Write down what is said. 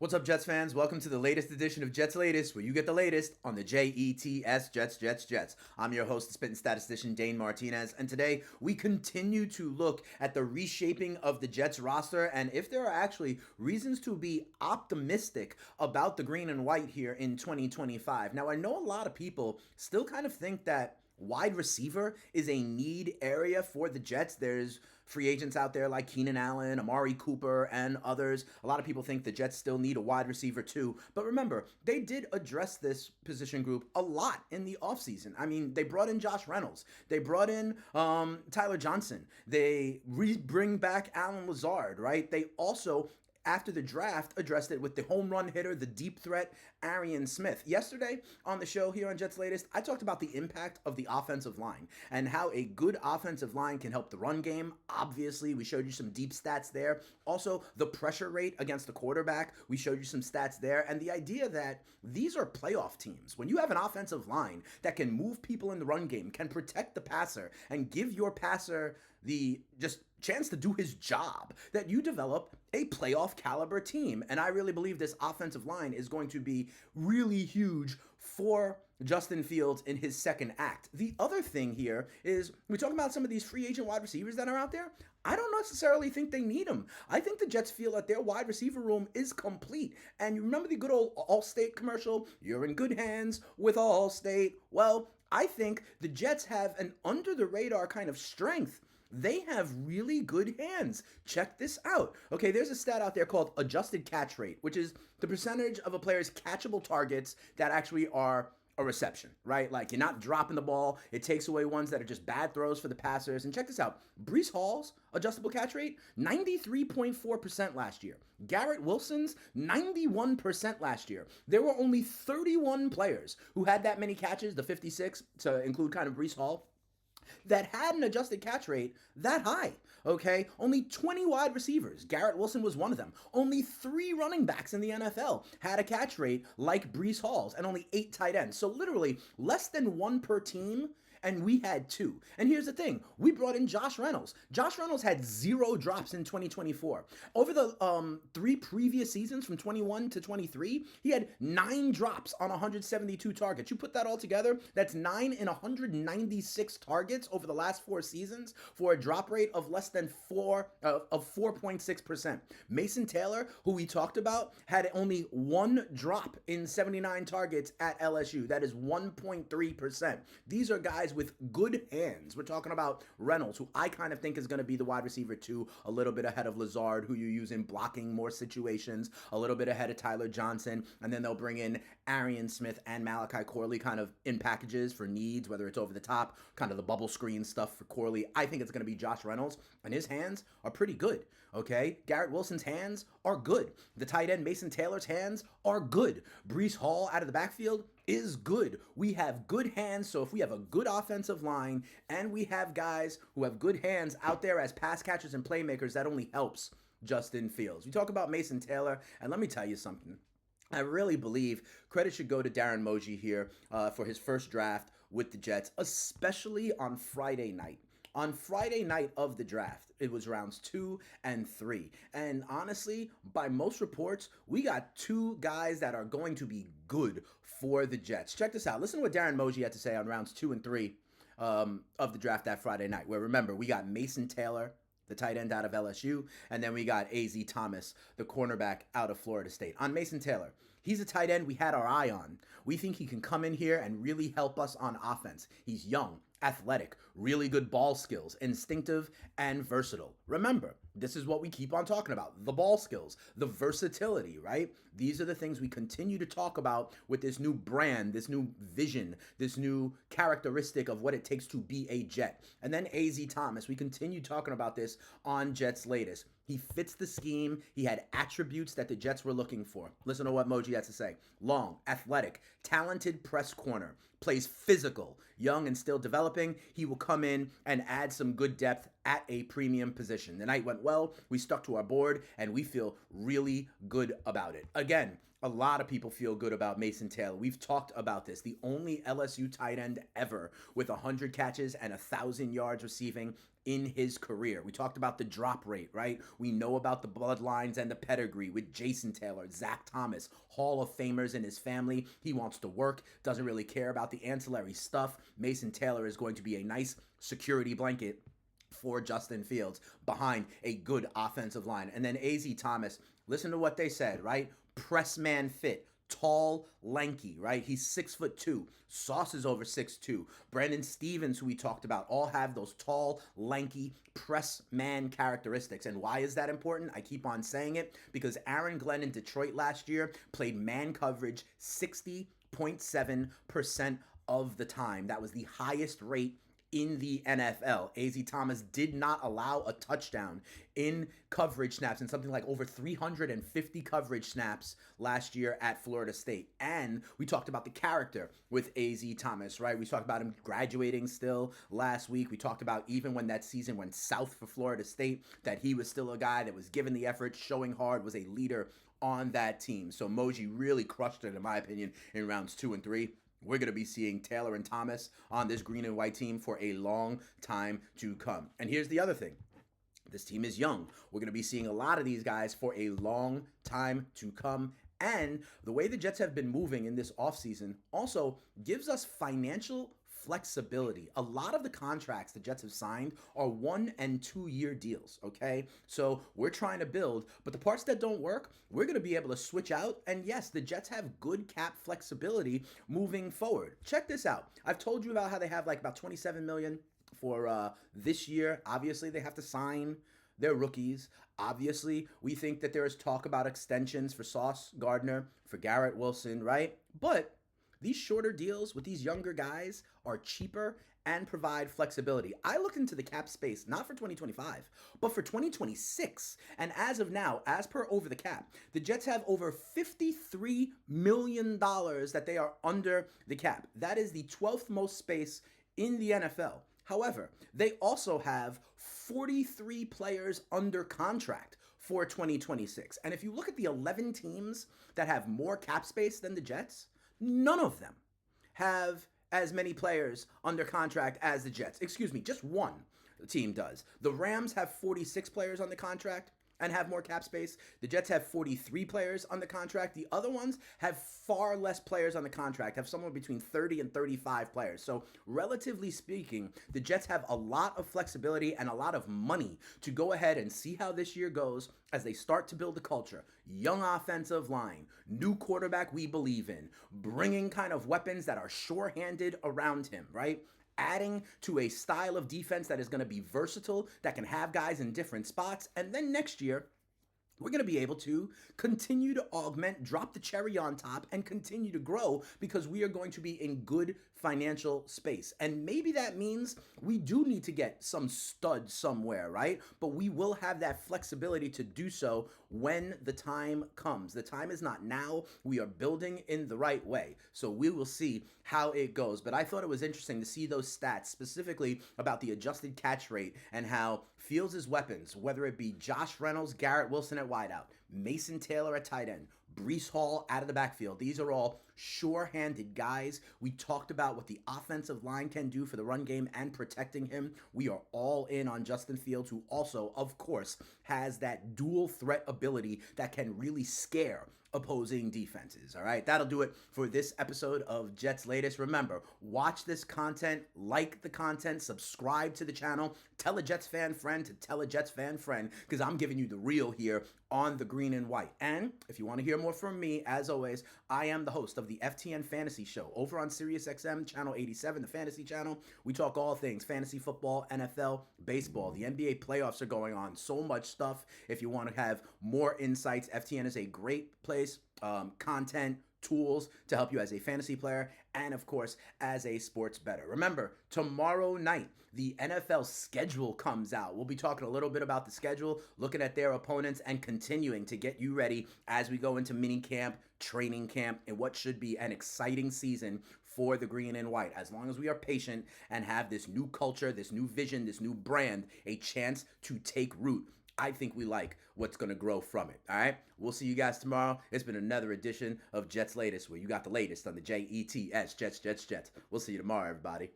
What's up, Jets fans? Welcome to the latest edition of Jets Latest, where you get the latest on the Jets, Jets. I'm your host, the spitting statistician, Dane Martinez, and today we continue to look at the reshaping of the Jets roster and if there are actually reasons to be optimistic about the green and white here in 2025. Now, I know a lot of people still kind of think that wide receiver is a need area for the Jets. There's free agents out there like Keenan Allen, Amari Cooper, and others. A lot of people think the Jets still need a wide receiver too. But remember, they did address this position group a lot in the offseason. I mean, they brought in Josh Reynolds. They brought in Tyler Johnson. They bring back Alan Lazard, right? They also after the draft, addressed it with the home run hitter, the deep threat, Arian Smith. Yesterday on the show here on Jets Latest, I talked about the impact of the offensive line and how a good offensive line can help the run game. Obviously, we showed you some deep stats there. Also, the pressure rate against the quarterback, we showed you some stats there. And the idea that these are playoff teams. When you have an offensive line that can move people in the run game, can protect the passer, and give your passer the just chance to do his job, that you develop a playoff caliber team. And I really believe this offensive line is going to be really huge for Justin Fields in his second act. The other thing here is we talk about some of these free agent wide receivers that are out there. I don't necessarily think they need them. I think the Jets feel that their wide receiver room is complete. And you remember the good old Allstate commercial? You're in good hands with Allstate. Well, I think the Jets have an under the radar kind of strength. They have really good hands. Check this out. Okay, there's a stat out there called adjusted catch rate, which is the percentage of a player's catchable targets that actually are a reception, right? Like you're not dropping the ball. It takes away ones that are just bad throws for the passers. And check this out. Breece Hall's adjustable catch rate, 93.4% last year. Garrett Wilson's, 91% last year. There were only 31 players who had that many catches, the 56 to include kind of Breece Hall, that had an adjusted catch rate that high, okay? Only 20 wide receivers. Garrett Wilson was one of them. Only 3 running backs in the NFL had a catch rate like Breece Hall's, and only 8 tight ends. So literally less than 1 per team, and we had 2. And here's the thing. We brought in Josh Reynolds. Josh Reynolds had 0 drops in 2024. Over the 3 previous seasons from 21 to 23, he had 9 drops on 172 targets. You put that all together, that's 9 in 196 targets over the last 4 seasons for a drop rate of less than 4.6%. Mason Taylor, who we talked about, had only 1 drop in 79 targets at LSU. That is 1.3%. These are guys with good hands. We're talking about Reynolds, who I kind of think is going to be the wide receiver too, a little bit ahead of Lazard, who you use in blocking more situations, a little bit ahead of Tyler Johnson, and then they'll bring in Arian Smith and Malachi Corley kind of in packages for needs, whether it's over the top, kind of the bubble screen stuff for Corley. I think it's going to be Josh Reynolds, and his hands are pretty good, okay? Garrett Wilson's hands are good. The tight end Mason Taylor's hands are good. Breece Hall out of the backfield is good. We have good hands, so if we have a good offensive line and we have guys who have good hands out there as pass catchers and playmakers, that only helps Justin Fields. We talk about Mason Taylor, and let me tell you something. I really believe credit should go to Darren Moji here for his first draft with the Jets, especially on Friday night. On Friday night of the draft, it was rounds 2 and 3. And honestly, by most reports, we got 2 guys that are going to be good for the Jets. Check this out. Listen to what Darren Moji had to say on rounds 2 and 3 of the draft that Friday night, where remember, we got Mason Taylor, the tight end out of LSU, and then we got A.Z. Thomas, the cornerback out of Florida State. On Mason Taylor, he's a tight end we had our eye on. We think he can come in here and really help us on offense. He's young, athletic, really good ball skills, instinctive, and versatile. Remember, this is what we keep on talking about, the ball skills, the versatility, right? These are the things we continue to talk about with this new brand, this new vision, this new characteristic of what it takes to be a Jet. And then A.Z. Thomas, we continue talking about this on Jets Latest. He fits the scheme. He had attributes that the Jets were looking for. Listen to what Moji has to say. Long, athletic, talented press corner, plays physical, young and still developing. He will come in and add some good depth at a premium position. The night went well. We stuck to our board, and we feel really good about it. Again, a lot of people feel good about Mason Taylor. We've talked about this. The only LSU tight end ever with 100 catches and 1,000 yards receiving in his career. We talked about the drop rate, right? We know about the bloodlines and the pedigree with Jason Taylor, Zach Thomas, Hall of Famers in his family. He wants to work, doesn't really care about the ancillary stuff. Mason Taylor is going to be a nice security blanket for Justin Fields behind a good offensive line. And then A.Z. Thomas, listen to what they said, right? Press man fit, tall, lanky, right? He's 6'2". Sauce is over 6'2". Brandon Stevens, who we talked about, all have those tall, lanky, press man characteristics. And why is that important? I keep on saying it because Aaron Glenn in Detroit last year played man coverage 60.7% of the time. That was the highest rate in the NFL. A.Z. Thomas did not allow a touchdown in coverage snaps and something like over 350 coverage snaps last year at Florida State. And we talked about the character with A.Z. Thomas, right? We talked about him graduating still last week. We talked about even when that season went south for Florida State, that he was still a guy that was given the effort, showing hard, was a leader on that team. So Moji really crushed it, in my opinion, in rounds 2 and 3. We're going to be seeing Taylor and Thomas on this green and white team for a long time to come. And here's the other thing. This team is young. We're going to be seeing a lot of these guys for a long time to come. And the way the Jets have been moving in this offseason also gives us financial flexibility. A lot of the contracts the Jets have signed are 1 and 2 year deals, okay? So we're trying to build, but the parts that don't work, we're going to be able to switch out. And yes, the Jets have good cap flexibility moving forward. Check this out. I've told you about how they have like about $27 million for this year. Obviously, they have to sign their rookies. Obviously, we think that there is talk about extensions for Sauce Gardner, for Garrett Wilson, right? But these shorter deals with these younger guys are cheaper and provide flexibility. I looked into the cap space, not for 2025, but for 2026. And as of now, as per Over the Cap, the Jets have over $53 million that they are under the cap. That is the 12th most space in the NFL. However, they also have 43 players under contract for 2026. And if you look at the 11 teams that have more cap space than the Jets, none of them have as many players under contract as the Jets. Excuse me, just one team does. The Rams have 46 players on the contract and have more cap space. The Jets have 43 players on the contract. The other ones have far less players on the contract, have somewhere between 30 and 35 players. So relatively speaking, the Jets have a lot of flexibility and a lot of money to go ahead and see how this year goes as they start to build the culture. Young offensive line, new quarterback we believe in, bringing kind of weapons that are sure-handed around him, right? Adding to a style of defense that is going to be versatile, that can have guys in different spots. And then next year, we're going to be able to continue to augment, drop the cherry on top, and continue to grow because we are going to be in good financial space. And maybe that means we do need to get some stud somewhere, right? But we will have that flexibility to do so when the time comes. The time is not now. We are building in the right way. So we will see how it goes. But I thought it was interesting to see those stats, specifically about the adjusted catch rate and how Fields' weapons, whether it be Josh Reynolds, Garrett Wilson at wideout, Mason Taylor at tight end, Breece Hall out of the backfield. These are all sure-handed guys. We talked about what the offensive line can do for the run game and protecting him. We are all in on Justin Fields, who also, of course, has that dual threat ability that can really scare opposing defenses. All right, that'll do it for this episode of Jets Latest. Remember, watch this content, like the content, subscribe to the channel, tell a Jets fan friend to tell a Jets fan friend, because I'm giving you the real here on the green and white. And if you want to hear more from me, as always, I am the host of the FTN Fantasy Show over on SiriusXM channel 87, the fantasy channel. We talk all things fantasy football, NFL, baseball. The NBA playoffs are going on. So much stuff. If you want to have more insights, FTN is a great place. Content, tools to help you as a fantasy player and, of course, as a sports bettor. Remember, tomorrow night, the NFL schedule comes out. We'll be talking a little bit about the schedule, looking at their opponents, and continuing to get you ready as we go into mini camp, training camp, and what should be an exciting season for the green and white. As long as we are patient and have this new culture, this new vision, this new brand, a chance to take root, I think we like what's going to grow from it. All right. We'll see you guys tomorrow. It's been another edition of Jets Latest, where you got the latest on the JETS, Jets, Jets, Jets. We'll see you tomorrow, everybody.